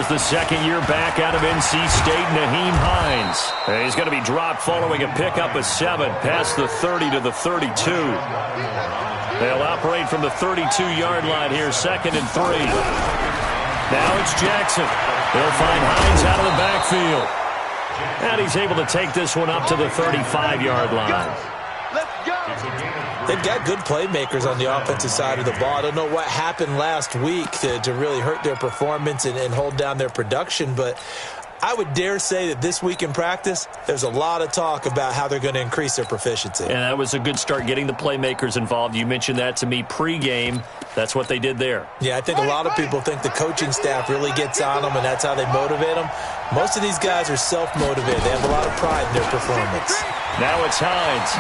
the second-year back out of NC State, Nyheim Hines. And he's going to be dropped following a pickup of 7 past the 30 to the 32. They'll operate from the 32-yard line here, 2nd and 3. Now it's Jackson. He'll find Hines out of the backfield. And he's able to take this one up to the 35-yard line. They've got good playmakers on the offensive side of the ball. I don't know what happened last week to really hurt their performance and hold down their production, but I would dare say that this week in practice, there's a lot of talk about how they're going to increase their proficiency. And that was a good start, getting the playmakers involved. You mentioned that to me pregame. That's what they did there. Yeah, I think a lot of people think the coaching staff really gets on them, and that's how they motivate them. Most of these guys are self-motivated. They have a lot of pride in their performance. Now it's Hines.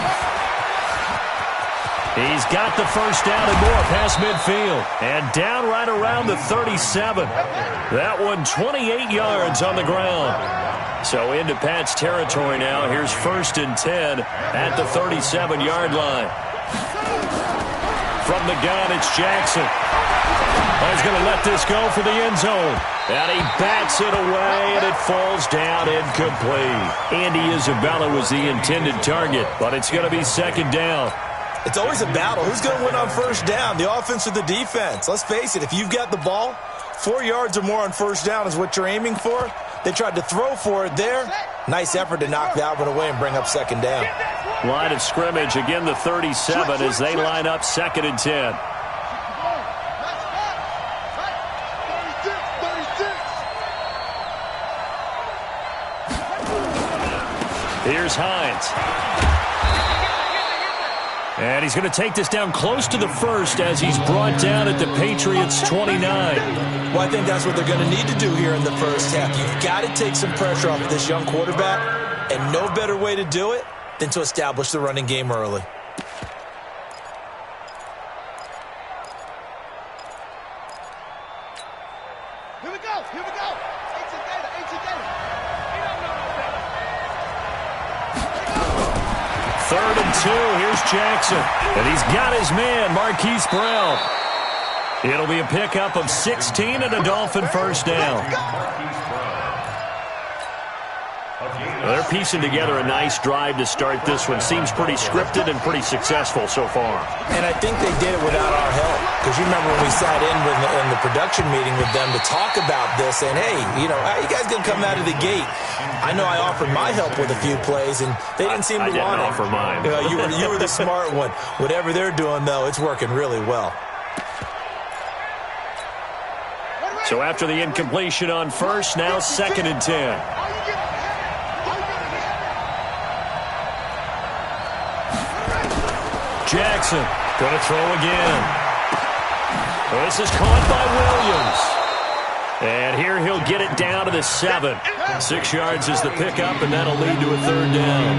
He's got the first down and more past midfield. And down right around the 37. That one 28 yards on the ground. So into Pat's territory now. Here's 1st and 10 at the 37-yard line. From the gun, it's Jackson. He's going to let this go for the end zone. And he bats it away, and it falls down incomplete. Andy Isabella was the intended target, but it's going to be 2nd down. It's always a battle. Who's going to win on 1st down, the offense or the defense? Let's face it, if you've got the ball, 4 yards or more on 1st down is what you're aiming for. They tried to throw for it there. Nice effort to knock that one away and bring up 2nd down. Line of scrimmage, again the 37 as they line up 2nd and 10. Here's Hines. And he's going to take this down close to the 1st as he's brought down at the Patriots' 29. Well, I think that's what they're going to need to do here in the 1st half. You've got to take some pressure off of this young quarterback, and no better way to do it than to establish the running game early. Here we go. Here we go. Data. 3rd and 2. Here's Jackson. And he's got his man, Marquise Brown. It'll be a pickup of 16 and a Dolphin 1st down. They're piecing together a nice drive to start this one. Seems pretty scripted and pretty successful so far. And I think they did it without our help. Because you remember when we sat in the production meeting with them to talk about this, and hey, how you guys going to come out of the gate? I know I offered my help with a few plays, and they didn't seem to want it. I didn't offer mine. You were the smart one. Whatever they're doing, though, it's working really well. So after the incompletion on 1st, now 2nd and 10. Jackson going to throw again. This is caught by Williams. And here he'll get it down to the 7. 6 yards is the pickup, and that'll lead to a 3rd down.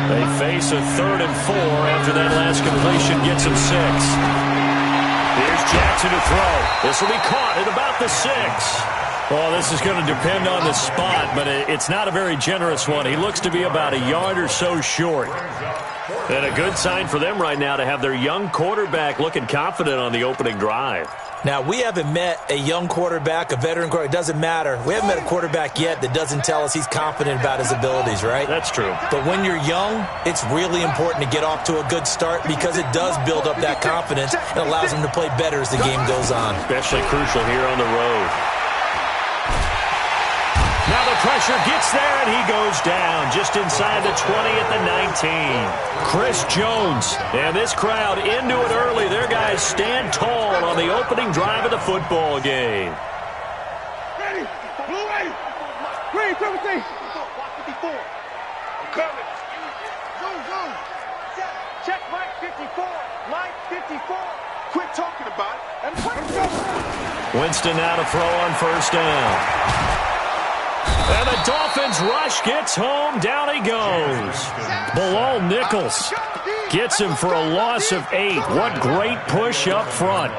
They face a 3rd and 4 after that last completion gets him 6. Here's Jackson to throw. This will be caught at about the 6. Well, this is going to depend on the spot, but it's not a very generous one. He looks to be about a yard or so short. And a good sign for them right now to have their young quarterback looking confident on the opening drive. Now, we haven't met a young quarterback, a veteran quarterback. It doesn't matter. We haven't met a quarterback yet that doesn't tell us he's confident about his abilities, right? That's true. But when you're young, it's really important to get off to a good start because it does build up that confidence and allows him to play better as the game goes on. Especially crucial here on the road. Now the pressure gets there, and he goes down just inside the 20 at the 19. Chris Jones, and this crowd into it early. Their guys stand tall on the opening drive of the football game. Ready. Blue way. Green, 17. Block 54. I'm coming. Zoom. Check Mike 54. Mike 54. Quit talking about it. And Winston now to throw on 1st down. And the Dolphins rush gets home. Down he goes. Bilal Nichols gets him for a loss of 8. What great push up front.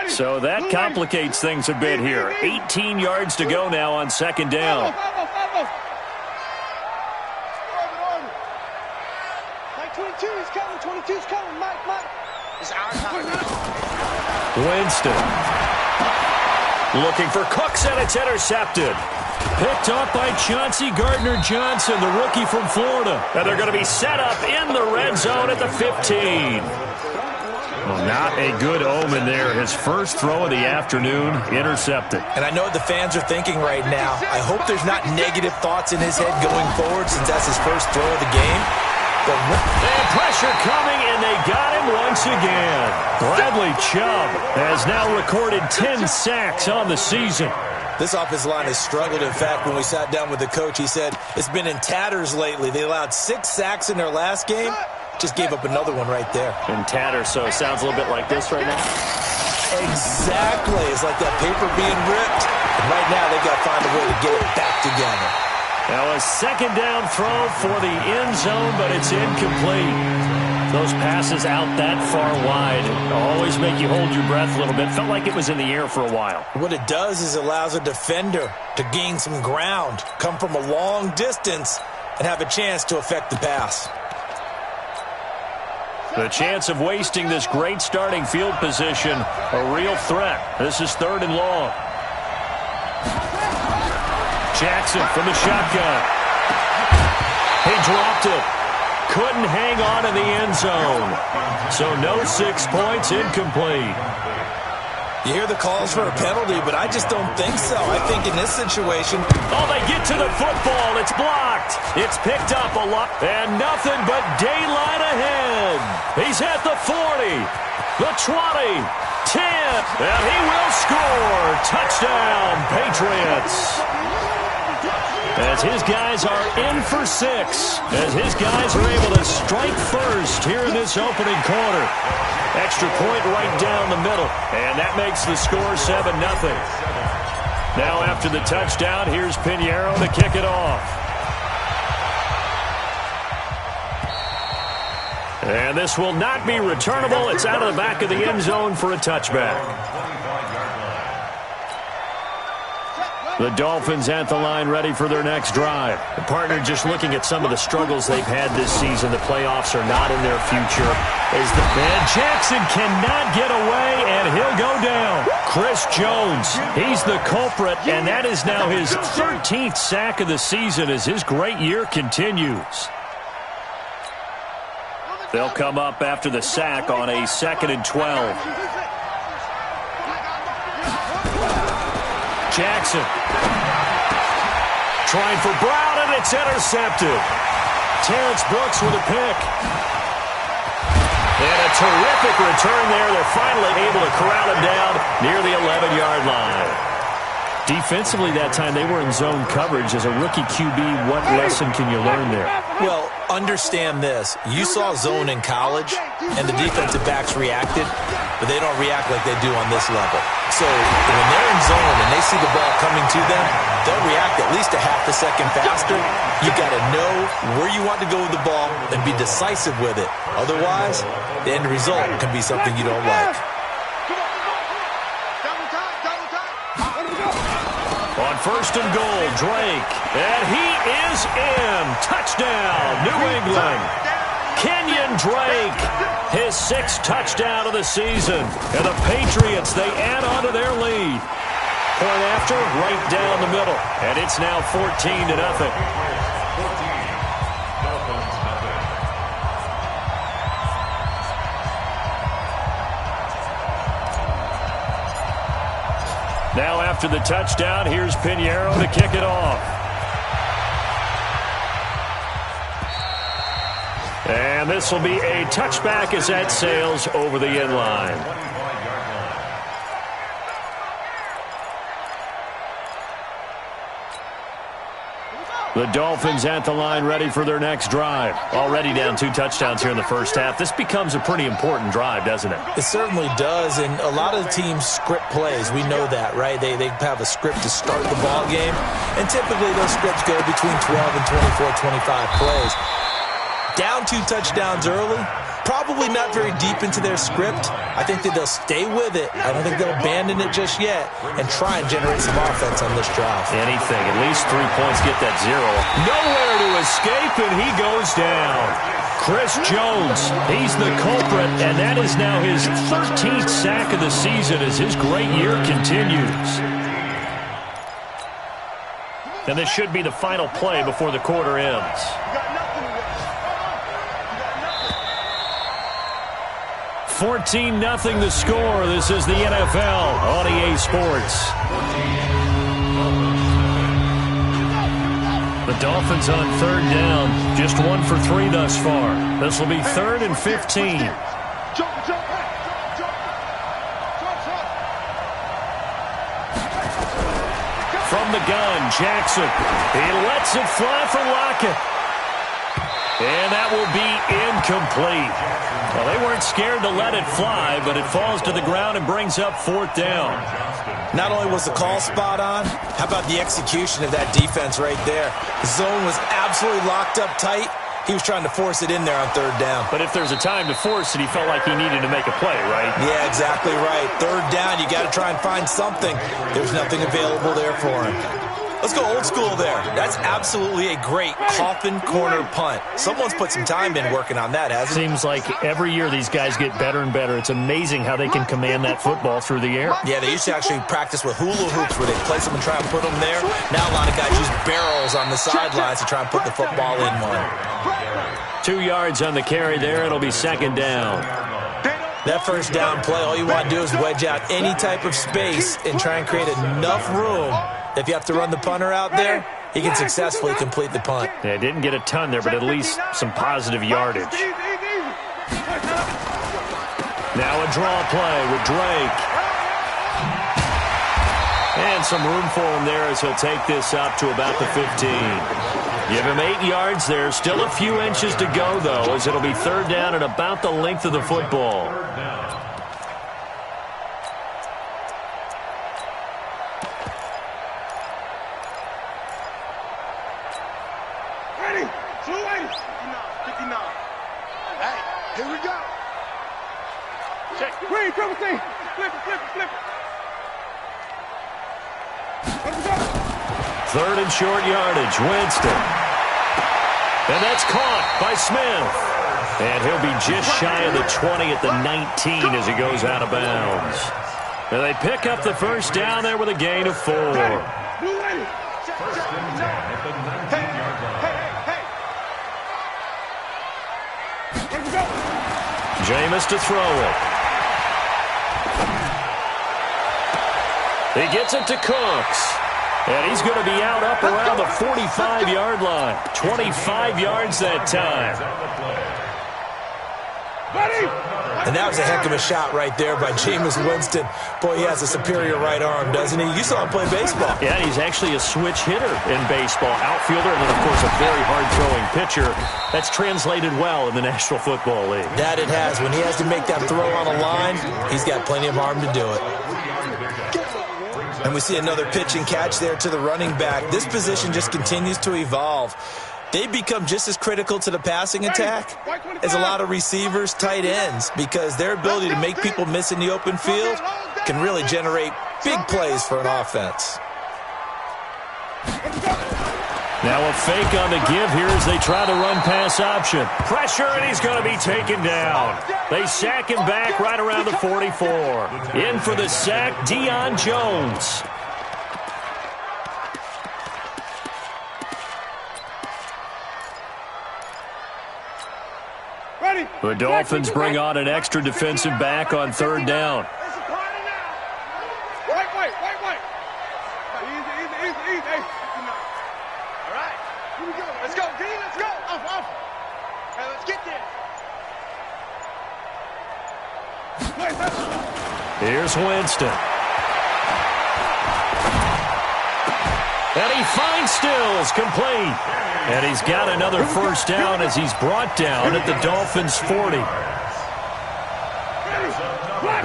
So that complicates things a bit here. 18 yards to go now on 2nd down. Mike 22's coming. 22's coming. Mike. It's our time. Winston. Looking for Cooks, and it's intercepted. Picked off by Chauncey Gardner-Johnson, the rookie from Florida. And they're going to be set up in the red zone at the 15. Well, not a good omen there. His first throw of the afternoon, intercepted. And I know what the fans are thinking right now. I hope there's not negative thoughts in his head going forward since that's his first throw of the game. And pressure coming, and they got him once again. Bradley Chubb has now recorded 10 sacks on the season. This offensive line has struggled. In fact, when we sat down with the coach, he said it's been in tatters lately. They allowed 6 sacks in their last game. Just gave up another one right there. In tatters, so it sounds a little bit like this right now. Exactly. It's like that paper being ripped. And right now, they've got to find a way to get it back together. Now a second down throw for the end zone, but it's incomplete. Those passes out that far wide always make you hold your breath a little bit. Felt like it was in the air for a while. What it does is it allows a defender to gain some ground, come from a long distance, and have a chance to affect the pass. The chance of wasting this great starting field position, a real threat. This is 3rd and long. Jackson from the shotgun. He dropped it. Couldn't hang on in the end zone. So no 6 points, incomplete. You hear the calls for a penalty, but I just don't think so. I think in this situation... Oh, they get to the football. It's blocked. It's picked up a lot. And nothing but daylight ahead. He's at the 40, the 20, 10, and he will score. Touchdown, Patriots. As his guys are in for 6. As his guys are able to strike first here in this opening quarter. Extra point right down the middle. And that makes the score 7-0. Now after the touchdown, here's Pinheiro to kick it off. And this will not be returnable. It's out of the back of the end zone for a touchback. The Dolphins at the line ready for their next drive. The partner just looking at some of the struggles they've had this season. The playoffs are not in their future. As the man Jackson cannot get away, and he'll go down. Chris Jones, he's the culprit, and that is now his 13th sack of the season as his great year continues. They'll come up after the sack on a 2nd and 12. Jackson trying for Brown, and it's intercepted. Terrence Brooks with a pick. And a terrific return there. They're finally able to corral him down near the 11-yard line. Defensively that time, they were in zone coverage. As a rookie QB, what lesson can you learn there? Well, understand this. You saw zone in college, and the defensive backs reacted, but they don't react like they do on this level. So when they're in zone and they see the ball coming to them, they'll react at least a half a second faster. You got to know where you want to go with the ball and be decisive with it. Otherwise, the end result can be something you don't like. On 1st and goal, Drake. And he is in. Touchdown, New England. Kenyon Drake, his 6th touchdown of the season. And the Patriots, they add on to their lead. Point after, right down the middle. And it's now 14-0. Now after the touchdown, here's Pinheiro to kick it off. And this will be a touchback as that sails over the end line. The Dolphins at the line ready for their next drive. Already down 2 touchdowns here in the first half. This becomes a pretty important drive, doesn't it? It certainly does, and a lot of the teams script plays. We know that, right? They have a script to start the ball game, and typically those scripts go between 12 and 24, 25 plays. Down 2 touchdowns early, probably not very deep into their script. I think that they'll stay with it. I don't think they'll abandon it just yet and try and generate some offense on this drive. Anything, at least 3 points, get that 0. Nowhere to escape, and he goes down. Chris Jones, he's the culprit, and that is now his 13th sack of the season as his great year continues. And this should be the final play before the quarter ends. 14-0 the score. This is the NFL on EA Sports. The Dolphins on third down. Just 1 for 3 thus far. This will be 3rd and 15. From the gun, Jackson. He lets it fly for Lockett. And that will be incomplete. Well, they weren't scared to let it fly, but it falls to the ground and brings up 4th down. Not only was the call spot on, how about the execution of that defense right there? The zone was absolutely locked up tight. He was trying to force it in there on 3rd down. But if there's a time to force it, he felt like he needed to make a play, right? Yeah, exactly right. 3rd down, you got to try and find something. There's nothing available there for him. Let's go old school there. That's absolutely a great coffin corner punt. Someone's put some time in working on that, hasn't it? Seems like every year these guys get better and better. It's amazing how they can command that football through the air. Yeah, they used to actually practice with hula hoops where they place them and try and put them there. Now a lot of guys use barrels on the sidelines to try and put the football in one. 2 yards on the carry there. It'll be 2nd down. That 1st down play, all you want to do is wedge out any type of space and try and create enough room. If you have to run the punter out there, he can successfully complete the punt. Yeah, didn't get a ton there, but at least some positive yardage. Now a draw play with Drake. And some room for him there as he'll take this up to about the 15. Give him 8 yards there. Still a few inches to go, though, as it'll be 3rd down and about the length of the football. Ready? 280. 59. Hey, here we go. Check. Green, triple T. Flip it, flip it, flip it. Let's go. 3rd and short yardage, Winston. And that's caught by Smith. And he'll be just shy of the 20 at the 19 as he goes out of bounds. And they pick up the 1st down there with a gain of 4. Blue lady. Hey, hey, hey. Let's go. Jameis to throw it. He gets it to Cooks. And he's going to be out up around the 45-yard line. 25 yards that time. And that was a heck of a shot right there by Jameis Winston. Boy, he has a superior right arm, doesn't he? You saw him play baseball. Yeah, he's actually a switch hitter in baseball. Outfielder and then, of course, a very hard-throwing pitcher. That's translated well in the National Football League. That it has. When he has to make that throw on a line, he's got plenty of arm to do it. And we see another pitch and catch there to the running back. This position just continues to evolve. They become just as critical to the passing attack as a lot of receivers, tight ends, because their ability to make people miss in the open field can really generate big plays for an offense. Now a fake on the give here as they try the run-pass option. Pressure, and he's going to be taken down. They sack him back right around the 44. In for the sack, Deion Jones. The Dolphins bring on an extra defensive back on 3rd down. Wait. Easy. Hey. All right. Here we go. Let's go, D. Let's go. Off. Hey, let's get there. Here's Winston. And he finds Stills, complete. And he's got another 1st down as he's brought down at the Dolphins' 40.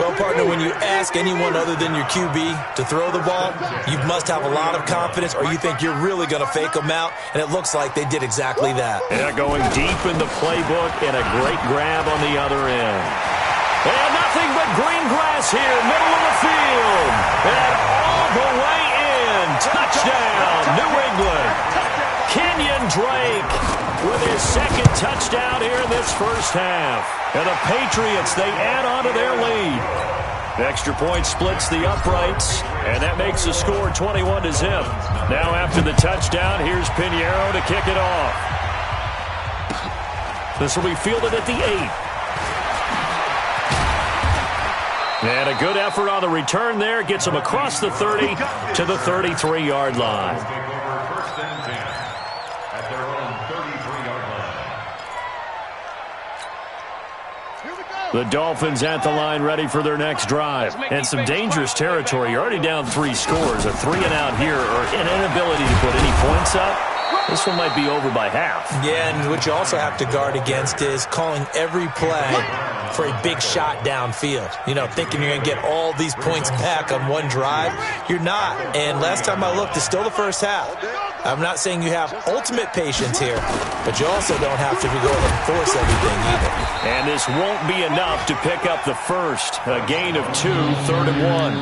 Well, partner, when you ask anyone other than your QB to throw the ball, you must have a lot of confidence or you think you're really going to fake them out, and it looks like they did exactly that. Yeah, going deep in the playbook and a great grab on the other end. And nothing but green grass here, middle of the field. And all the way in. Touchdown, New England. Kenyon Drake. with his second touchdown here in this first half. And the Patriots, they add on to their lead. The extra point splits the uprights, and that makes the score 21-0. Now after the touchdown, here's Pinheiro to kick it off. This will be fielded at the 8. And a good effort on the return there. Gets him across the 30 to the 33-yard line. The Dolphins at the line ready for their next drive. And some dangerous territory. You're already down 3 scores. A 3-and-out here or an inability to put any points up. This one might be over by half. Yeah, and what you also have to guard against is calling every play for a big shot downfield. You know, thinking you're going to get all these points back on one drive. You're not. And last time I looked, it's still the first half. I'm not saying you have ultimate patience here, but you also don't have to go ahead and force everything either. And this won't be enough to pick up the first. A gain of 2, 3rd and 1.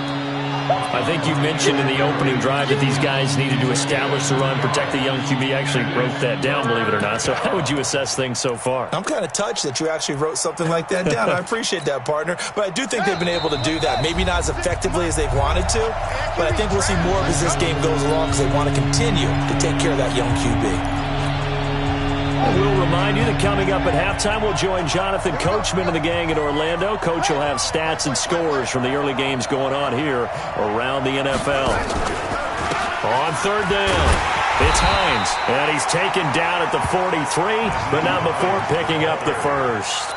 I think you mentioned in the opening drive that these guys needed to establish the run, protect the young QB. Actually wrote that down, believe it or not. So how would you assess things so far? I'm kind of touched that you actually wrote something like that down. I appreciate that, partner. But I do think they've been able to do that. Maybe not as effectively as they've wanted to, but I think we'll see more as this game goes along because they want to continue to take care of that young QB. We'll remind you that coming up at halftime, we'll join Jonathan Coachman and the gang in Orlando. Coach will have stats and scores from the early games going on here around the NFL. On 3rd down, it's Hines, and he's taken down at the 43, but not before picking up the first.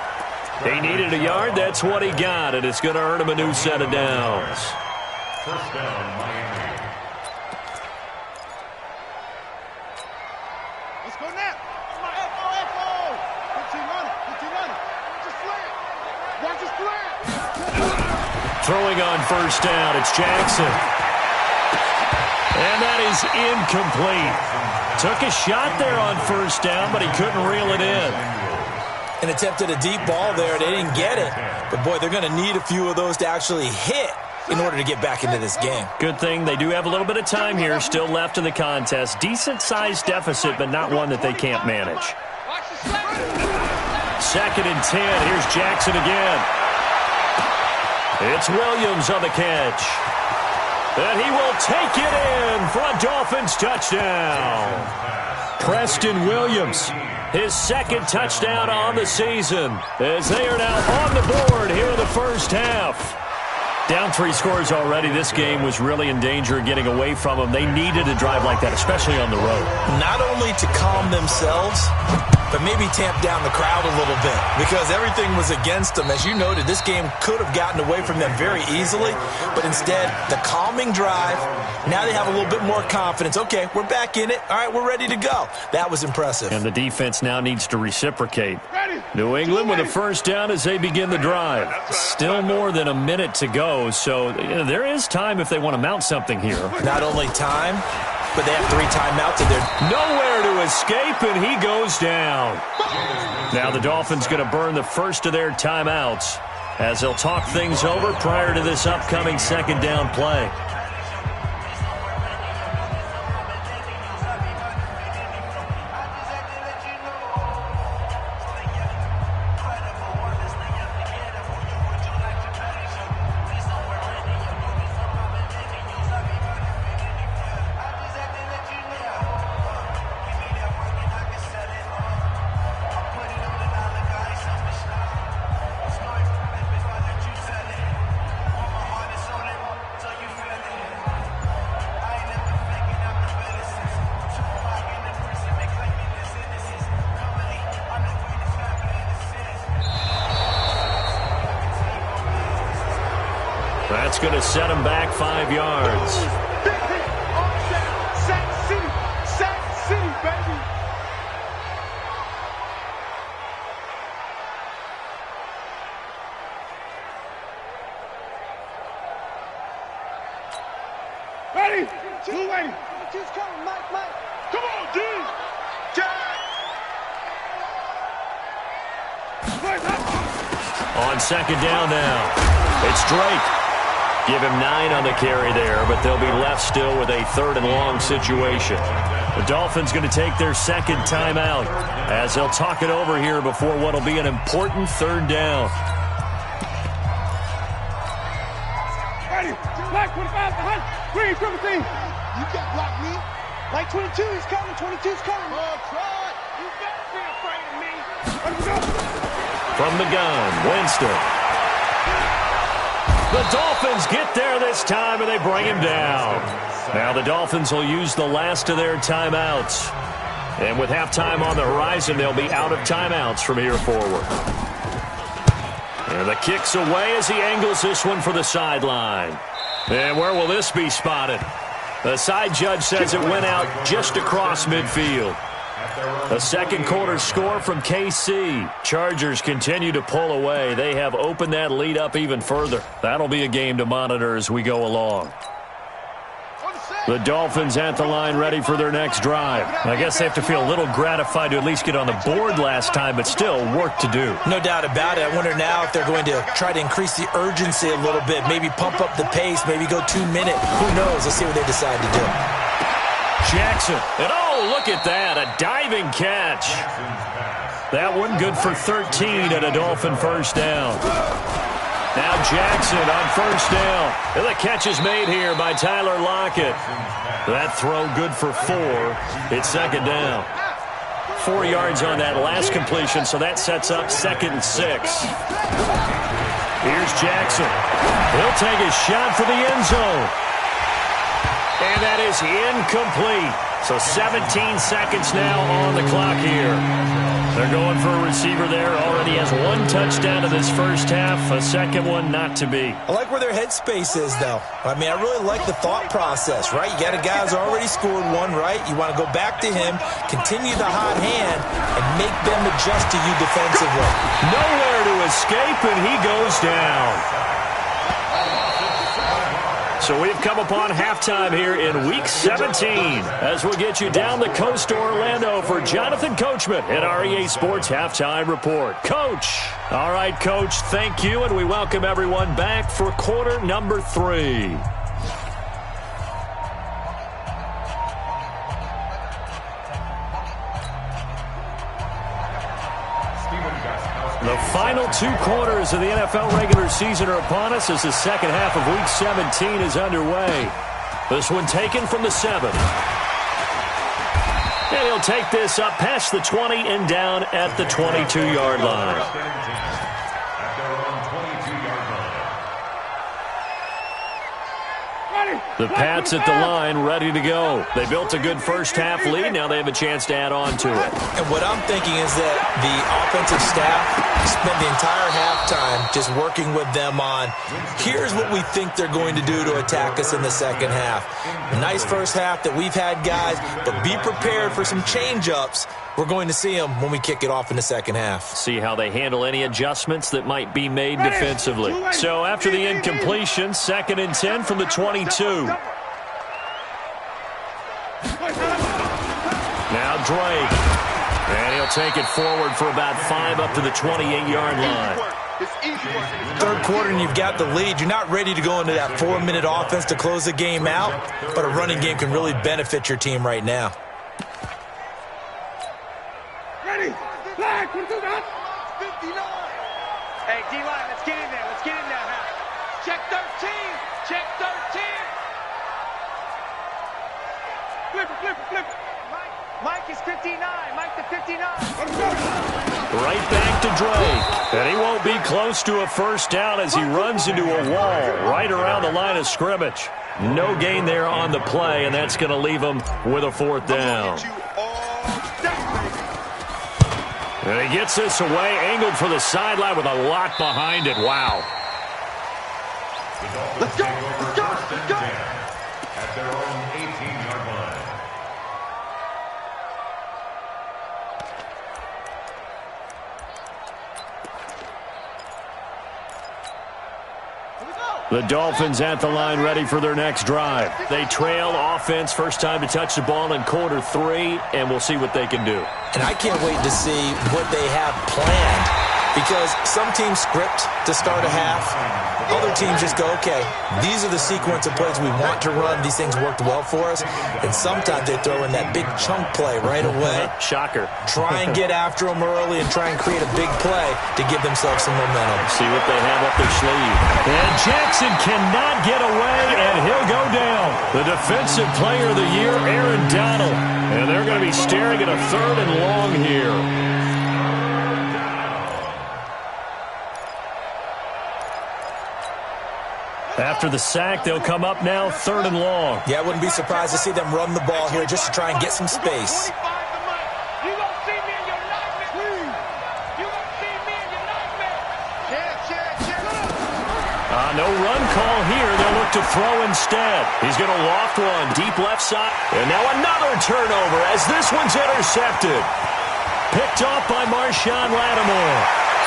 He needed a yard. That's what he got, and it's going to earn him a new set of downs. First down, Miami. Let's go now. Throwing on 1st down, it's Jackson. And that is incomplete. Took a shot there on 1st down, but he couldn't reel it in. And attempted a deep ball there. They didn't get it. But, boy, they're going to need a few of those to actually hit in order to get back into this game. Good thing they do have a little bit of time here still left in the contest. Decent-sized deficit, but not one that they can't manage. 2nd and 10. Here's Jackson again. It's Williams on the catch. And he will take it in for a Dolphins touchdown. Preston Williams, his 2nd touchdown on the season, as they are now on the board here in the first half. Down 3 scores already. This game was really in danger of getting away from them. They needed a drive like that, especially on the road. Not only to calm themselves, but maybe tamp down the crowd a little bit because everything was against them. As you noted, this game could have gotten away from them very easily, but instead, the calming drive, now they have a little bit more confidence. Okay, we're back in it. All right, we're ready to go. That was impressive. And the defense now needs to reciprocate. New England with a 1st down as they begin the drive. Still more than a minute to go, so there is time if they want to mount something here. Not only time, but they have 3 timeouts and they're nowhere to escape, and he goes down. Now the Dolphins going to burn the first of their timeouts as they'll talk things over prior to this upcoming 2nd down play. That's going to set him back 5 yards. Sack City, baby. Ready? 280. Just coming, Mike. Come on, D. On 2nd down now, it's Drake. Give him 9 on the carry there, but they'll be left still with a 3rd and long situation. The Dolphins going to take their second timeout as they'll talk it over here before what will be an important 3rd down. Ready, black 25 behind, green, triple team. You can't block me. Like 22, he's coming, 22's coming. Oh, try. You better be afraid of me. Let me go. From the gun, Winston. The Dolphins get there this time, and they bring him down. Now the Dolphins will use the last of their timeouts. And with halftime on the horizon, they'll be out of timeouts from here forward. And the kick's away as he angles this one for the sideline. And where will this be spotted? The side judge says it went out just across midfield. A second quarter score from KC. Chargers continue to pull away. They have opened that lead up even further. That'll be a game to monitor as we go along. The Dolphins at the line ready for their next drive. I guess they have to feel a little gratified to at least get on the board last time, but still work to do. No doubt about it. I wonder now if they're going to try to increase the urgency a little bit, maybe pump up the pace, maybe go 2-minute. Who knows? Let's see what they decide to do. Jackson, and oh, look at that, a diving catch. That one good for 13 and a Dolphin first down. Now Jackson on first down. And the catch is made here by Tyler Lockett. That throw good for 4. It's second down. 4 yards on that last completion, so that sets up 2nd and 6. Here's Jackson. He'll take his shot for the end zone. And that is incomplete. So 17 seconds now on the clock here. They're going for a receiver there. Already has 1 touchdown in this first half. A second one not to be. I like where their headspace is, though. I mean, I really like the thought process, right? You got a guy who's already scored 1, right? You want to go back to him, continue the hot hand, and make them adjust to you defensively. Nowhere to escape, and he goes down. So we've come upon halftime here in Week 17 as we'll get you down the coast to Orlando for Jonathan Coachman at our EA Sports Halftime Report. Coach. All right, Coach, thank you, and we welcome everyone back for quarter number 3. The final 2 quarters of the NFL regular season are upon us as the second half of Week 17 is underway. This one taken from the 7. And he'll take this up past the 20 and down at the 22-yard line. The Pats at the line ready to go. They built a good first half lead. Now they have a chance to add on to it. And what I'm thinking is that the offensive staff spent the entire halftime just working with them on, here's what we think they're going to do to attack us in the second half. A nice first half that we've had, guys, but be prepared for some change-ups. We're going to see them when we kick it off in the second half. See how they handle any adjustments that might be made defensively. So after the incompletion, 2nd and 10 from the 22. Now Drake. And he'll take it forward for about 5 up to the 28-yard line. Third quarter and you've got the lead. You're not ready to go into that 4-minute offense to close the game out, but a running game can really benefit your team right now. Ready, flag, 22 down. 59. Hey, D-line, let's get in there. Let's get in there now. Check 13. Check 13. Flip it, flip it, flip it. Mike is 59. Mike to 59. Right back to Drake. And he won't be close to a first down as he runs into a wall right around the line of scrimmage. No gain there on the play, and that's going to leave him with a 4th down. And he gets this away, angled for the sideline with a lot behind it. Wow. Let's go, let's go, let's go. At their own 18-yard line. The Dolphins at the line ready for their next drive. They trail offense, first time to touch the ball in quarter 3, and we'll see what they can do. And I can't wait to see what they have planned Because some teams script to start a half. Other teams just go, okay, these are the sequence of plays we want to run. These things worked well for us. And sometimes they throw in that big chunk play right away. Shocker. Try and get after them early and try and create a big play to give themselves some momentum. See what they have up their sleeve. And Jackson cannot get away, and he'll go down. The Defensive Player of the Year, Aaron Donald. And they're going to be staring at a 3rd and long here. After the sack, they'll come up now 3rd and long. Yeah, I wouldn't be surprised to see them run the ball here just to try and get some space. No run call here. They'll look to throw instead. He's going to loft one deep left side. And now another turnover as this one's intercepted. Picked off by Marshawn Lattimore.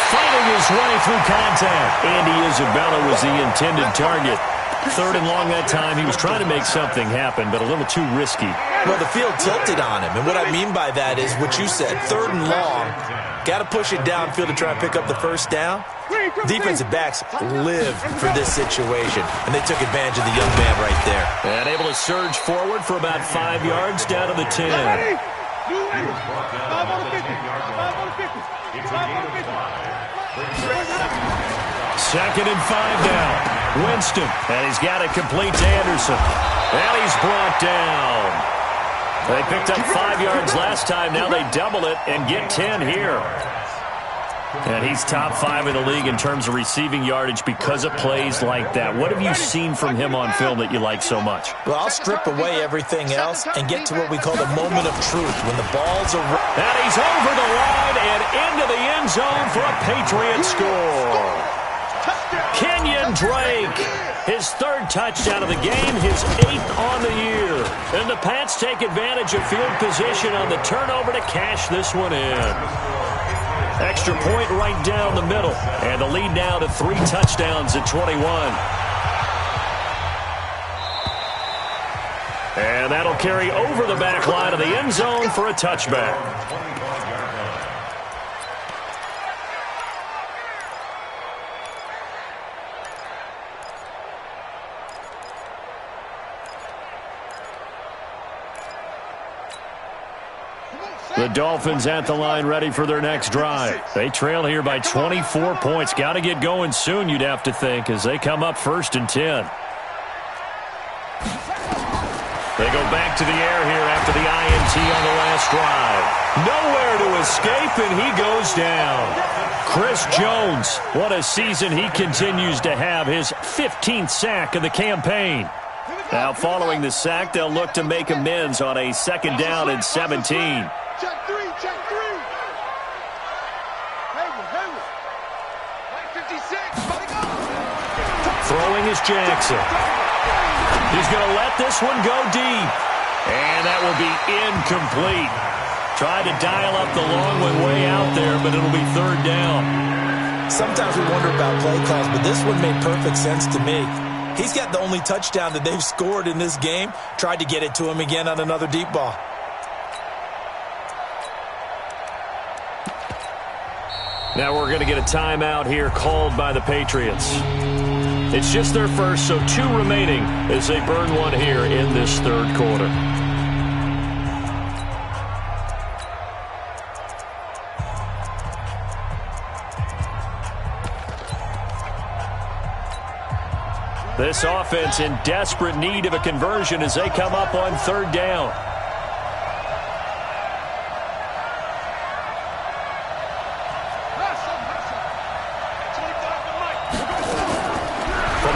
Fighting his way through contact. Andy Isabella was the intended target. 3rd and long that time. He was trying to make something happen, but a little too risky. Well, the field tilted on him. And what I mean by that is what you said. 3rd and long. Got to push it downfield to try and pick up the first down. Defensive backs live for this situation, and they took advantage of the young man right there. And able to surge forward for about 5 yards down to the 10. 5 on the 50. 5 on the 50. 5 on the 50. 2nd and 5 down. Winston, and he's got it complete to Anderson. And he's brought down. They picked up 5 yards last time. Now they double it and get 10 here. And he's top 5 in the league in terms of receiving yardage because of plays like that. What have you seen from him on film that you like so much? Well, I'll strip away everything else and get to what we call the moment of truth, when the ball's around. And he's over the line and into the end zone for a Patriot score. Kenyon Drake, his 3rd touchdown of the game, his 8th on the year. And the Pats take advantage of field position on the turnover to cash this one in. Extra point right down the middle. And the lead now to 3 touchdowns at 21. And that'll carry over the back line of the end zone for a touchback. The Dolphins at the line ready for their next drive. They trail here by 24 points. Got to get going soon, you'd have to think, as they come up 1st and 10. They go back to the air here after the INT on the last drive. Nowhere to escape, and he goes down. Chris Jones, what a season he continues to have. His 15th sack of the campaign. Now following the sack, they'll look to make amends on a 2nd down and 17. Check 3, check 3. Hayward. 56, Throwing is Jackson. He's going to let this one go deep. And that will be incomplete. Tried to dial up the long one way out there, but it'll be 3rd down. Sometimes we wonder about play calls, but this one made perfect sense to me. He's got the only touchdown that they've scored in this game. Tried to get it to him again on another deep ball. Now we're going to get a timeout here called by the Patriots. It's just their first, so 2 remaining as they burn one here in this 3rd quarter. This offense in desperate need of a conversion as they come up on 3rd down.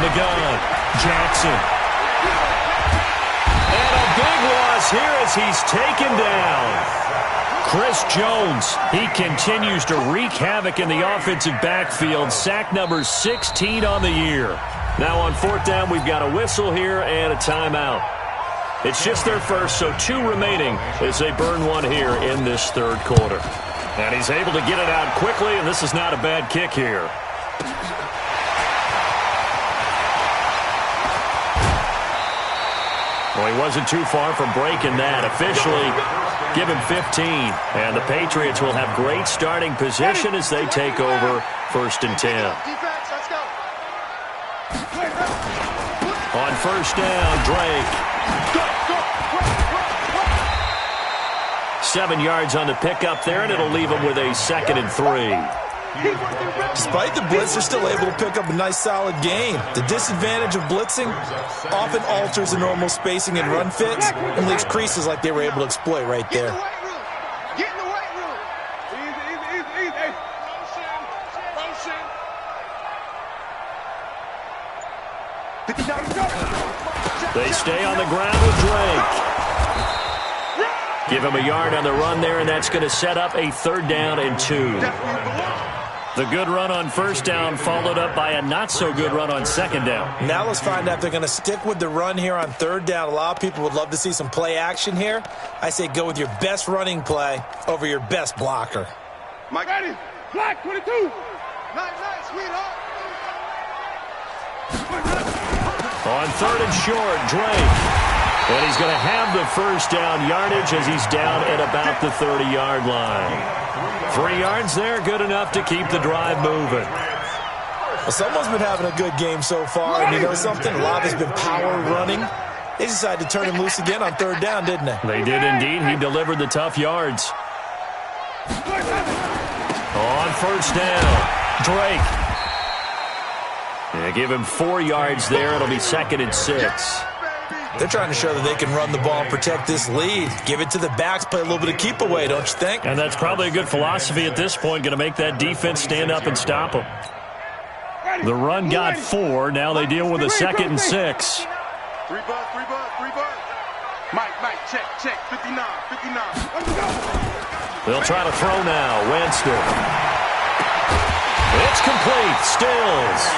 The gun, Jackson. And a big loss here as he's taken down. Chris Jones, he continues to wreak havoc in the offensive backfield. Sack number 16 on the year. Now on 4th down, we've got a whistle here and a timeout. It's just their first, so 2 remaining as they burn one here in this 3rd quarter. And he's able to get it out quickly, and this is not a bad kick here. Well, he wasn't too far from breaking that. Officially, give him 15. And the Patriots will have great starting position as they take over 1st and 10. On 1st down, Drake. 7 yards on the pickup there, and it'll leave him with a 2nd and 3. Despite the blitz, they're still able to pick up a nice, solid gain. The disadvantage of blitzing often alters the normal spacing and run fits and leaves creases like they were able to exploit right there. Get in the weight room. Easy. Motion. They stay on the ground with Drake. Give him a yard on the run there, and that's going to set up a 3rd down and 2. The good run on 1st down followed up by a not-so-good run on 2nd down. Now let's find out if they're going to stick with the run here on 3rd down. A lot of people would love to see some play action here. I say go with your best running play over your best blocker. Mike, ready? Black 22. Nice, sweetheart. On 3rd and short, Drake. And he's going to have the 1st down yardage as he's down at about the 30-yard line. 3 yards there, good enough to keep the drive moving. Well, someone's been having a good game so far, and you know something? A lot has been power running. They decided to turn him loose again on 3rd down, didn't they? They did indeed. He delivered the tough yards. On 1st down, Drake. Give him 4 yards there. It'll be 2nd and 6. They're trying to show that they can run the ball and protect this lead. Give it to the backs, play a little bit of keep away, don't you think? And that's probably a good philosophy at this point, going to make that defense stand up and stop them. The run got 4. Now they deal with a 2nd and 6. 3 bucks. Mike, check, 59. They'll try to throw now. Winston. It's complete. Stills.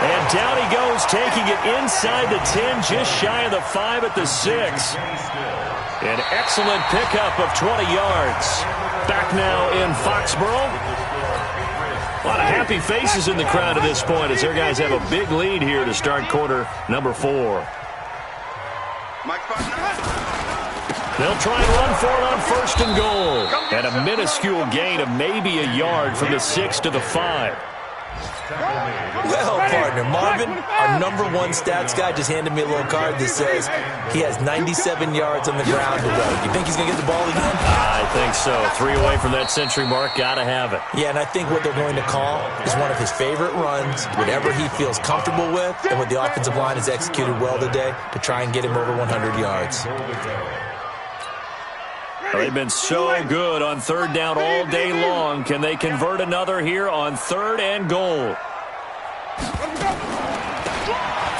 And down he goes, taking it inside the 10, just shy of the 5 at the 6. An excellent pickup of 20 yards. Back now in Foxborough. A lot of happy faces in the crowd at this point as their guys have a big lead here to start quarter number 4. They'll try and run for it on 1st and goal. And a minuscule gain of maybe a yard from the 6 to the 5. Well, partner, Marvin, our number 1 stats guy just handed me a little card that says he has 97 yards on the ground today. You think he's going to get the ball again? I think so. 3 away from that century mark. Got to have it. Yeah, and I think what they're going to call is one of his favorite runs, whatever he feels comfortable with, and what the offensive line has executed well today to try and get him over 100 yards. They've been so good on 3rd down all day long. Can they convert another here on 3rd and goal?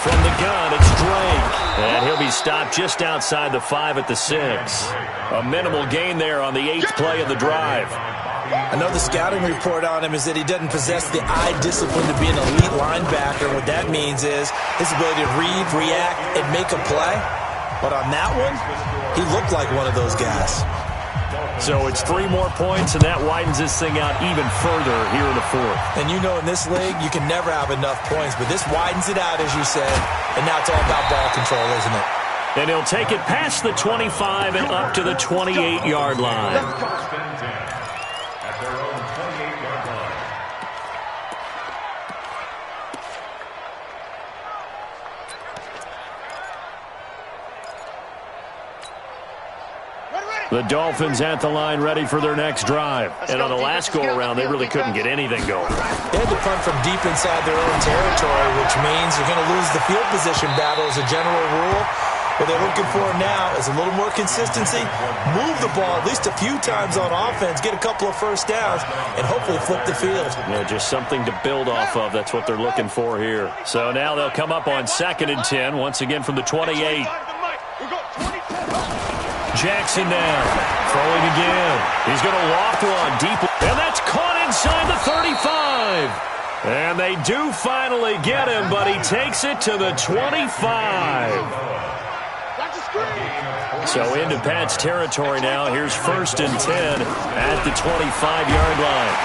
From the gun, it's Drake. And he'll be stopped just outside the 5 at the 6. A minimal gain there on the 8th play of the drive. I know the scouting report on him is that he doesn't possess the eye discipline to be an elite linebacker. What that means is his ability to read, react, and make a play. But on that one, he looked like one of those guys. So it's 3 more points, and that widens this thing out even further here in the 4th. And you know in this league, you can never have enough points, but this widens it out, as you said, and now it's all about ball control, isn't it? And he'll take it past the 25 and up to the 28-yard line. At their own 28-yard line. The Dolphins at the line ready for their next drive. And on the last go-around, they really couldn't get anything going. They had to punt from deep inside their own territory, which means you're going to lose the field position battle as a general rule. What they're looking for now is a little more consistency, move the ball at least a few times on offense, get a couple of 1st downs, and hopefully flip the field. Yeah, just something to build off of. That's what they're looking for here. So now they'll come up on 2nd and 10, once again from the 28. Jackson now, throwing again. He's going to loft one deep, and that's caught inside the 35. And they do finally get him, but he takes it to the 25. So into Pat's territory now. Here's 1st and 10 at the 25-yard line.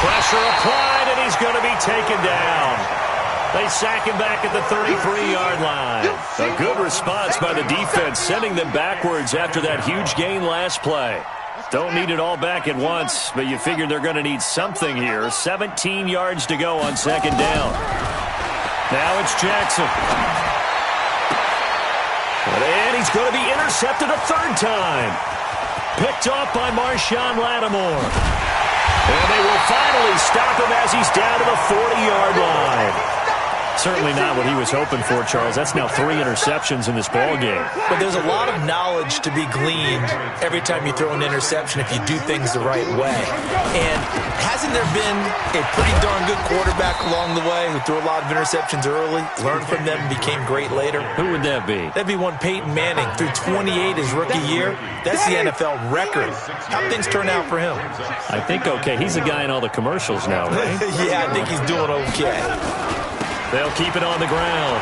Pressure applied, and he's going to be taken down. They sack him back at the 33-yard line. A good response by the defense, sending them backwards after that huge gain last play. Don't need it all back at once, but you figure they're going to need something here. 17 yards to go on second down. Now it's Jackson. And he's going to be intercepted a third time. Picked off by Marshawn Lattimore. And they will finally stop him as he's down to the 40-yard line. Certainly not what he was hoping for, Charles. That's now 3 interceptions in this ball game. But there's a lot of knowledge to be gleaned every time you throw an interception if you do things the right way. And hasn't there been a pretty darn good quarterback along the way who threw a lot of interceptions early, learned from them, and became great later? Who would that be? That'd be one Peyton Manning. Threw 28 his rookie year. That's the NFL record. How'd things turn out for him? I think okay. He's a guy in all the commercials now, right? Yeah, I think he's doing okay. They'll keep it on the ground.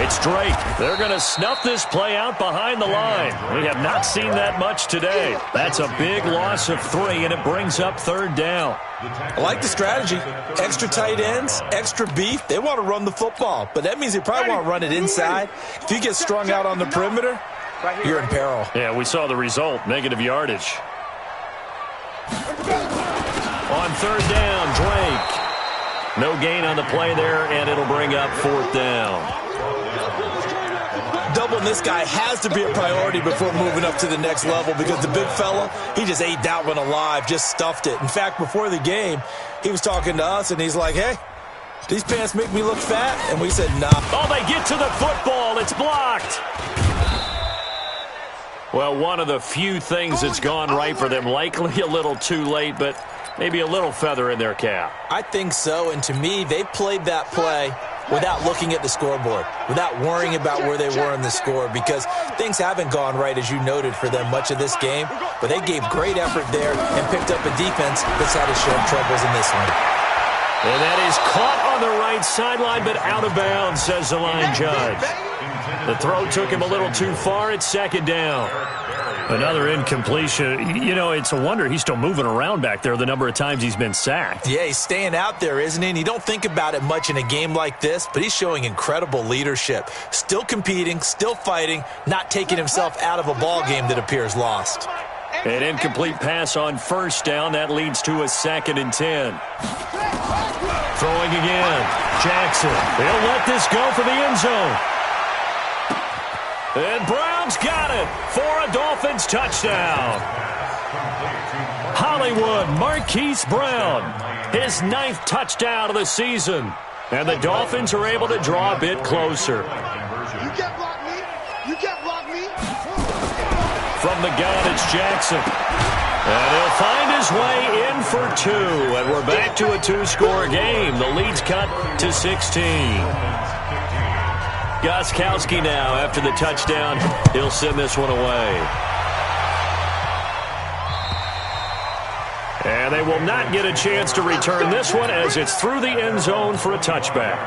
It's Drake. They're going to snuff this play out behind the line. We have not seen that much today. That's a big loss of 3, and it brings up third down. I like the strategy. Extra tight ends, extra beef. They want to run the football, but that means they probably want to run it inside. If you get strung out on the perimeter, you're in peril. Yeah, we saw the result, negative yardage. On third down, Drake. No gain on the play there, and it'll bring up fourth down. Doubling this guy has to be a priority before moving up to the next level because the big fella, he just ate that one alive, just stuffed it. In fact, before the game, he was talking to us, and he's like, hey, these pants make me look fat? And we said, nah. Oh, they get to the football. It's blocked. Well, one of the few things that's gone right for them, likely a little too late, but maybe a little feather in their cap. I think so, and to me, they played that play without looking at the scoreboard, without worrying about where they were in the score, because things haven't gone right, as you noted, for them much of this game, but they gave great effort there and picked up a defense that's had its share of troubles in this one. And that is caught on the right sideline, but out of bounds, says the line judge. The throw took him a little too far. It's second down. Another incompletion. You know, it's a wonder he's still moving around back there the number of times he's been sacked. Yeah, he's staying out there, isn't he? And you don't think about it much in a game like this, but he's showing incredible leadership. Still competing, still fighting, not taking himself out of a ball game that appears lost. An incomplete pass on first down. That leads to a 2nd and 10. Throwing again. Jackson. They'll let this go for the end zone. And Brown's got it for a Dolphins touchdown. Hollywood Marquise Brown, his 9th touchdown of the season. And the Dolphins are able to draw a bit closer. You can't block me. You can't block me. From the gun, it's Jackson. And he'll find his way in for 2. And we're back to a 2-score game. The lead's cut to 16. Gostkowski now, after the touchdown, he'll send this one away. And they will not get a chance to return this one as it's through the end zone for a touchback.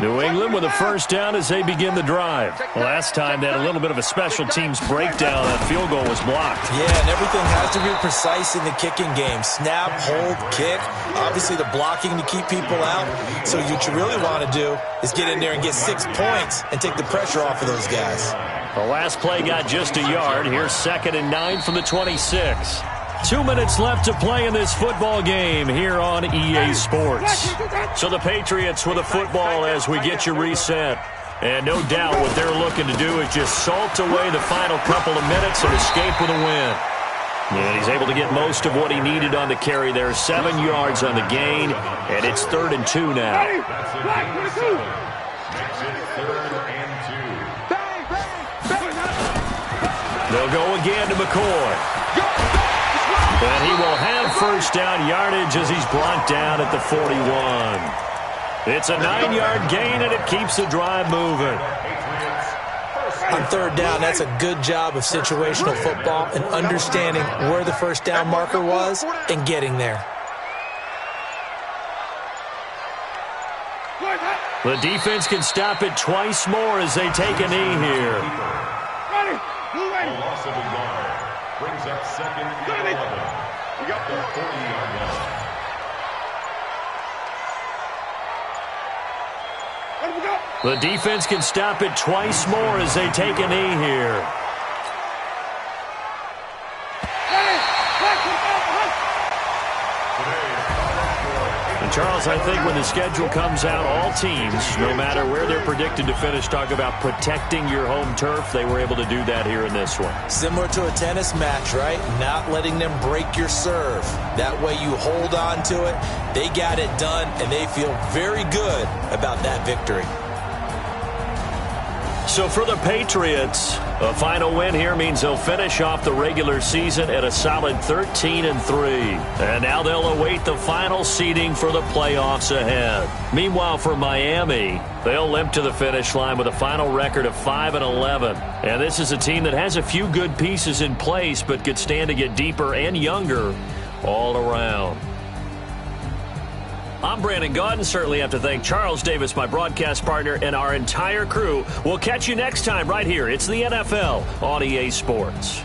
New England with a first down as they begin the drive. Last time they had a little bit of a special teams breakdown. That field goal was blocked. Yeah, and everything has to be precise in the kicking game. Snap, hold, kick. Obviously the blocking to keep people out. So what you really want to do is get in there and get 6 points and take the pressure off of those guys. The last play got just a yard. Here's 2nd and 9 from the 26. 2 minutes left to play in this football game here on EA Sports. So the Patriots with a football as we get you reset. And no doubt what they're looking to do is just salt away the final couple of minutes and escape with a win. And he's able to get most of what he needed on the carry there. 7 yards on the gain, and it's 3rd and 2 now. They'll go again to McCoy. And he will have first down yardage as he's brought down at the 41. It's a 9-yard gain, and it keeps the drive moving. On third down, that's a good job of situational football and understanding where the first down marker was and getting there. The defense can stop it twice more as they take a knee here. A loss of a yard brings up 2nd and 11. We got the 40-yard line. The defense can stop it twice more as they take a knee here. And Charles, I think when the schedule comes out, all teams, no matter where they're predicted to finish, talk about protecting your home turf. They were able to do that here in this one. Similar to a tennis match, right? Not letting them break your serve. That way you hold on to it. They got it done, and they feel very good about that victory. So for the Patriots, a final win here means they'll finish off the regular season at a solid 13-3. And now they'll await the final seeding for the playoffs ahead. Meanwhile, for Miami, they'll limp to the finish line with a final record of 5-11. And this is a team that has a few good pieces in place, but could stand to get deeper and younger all around. I'm Brandon Gaudin. Certainly have to thank Charles Davis, my broadcast partner, and our entire crew. We'll catch you next time right here. It's the NFL on EA Sports.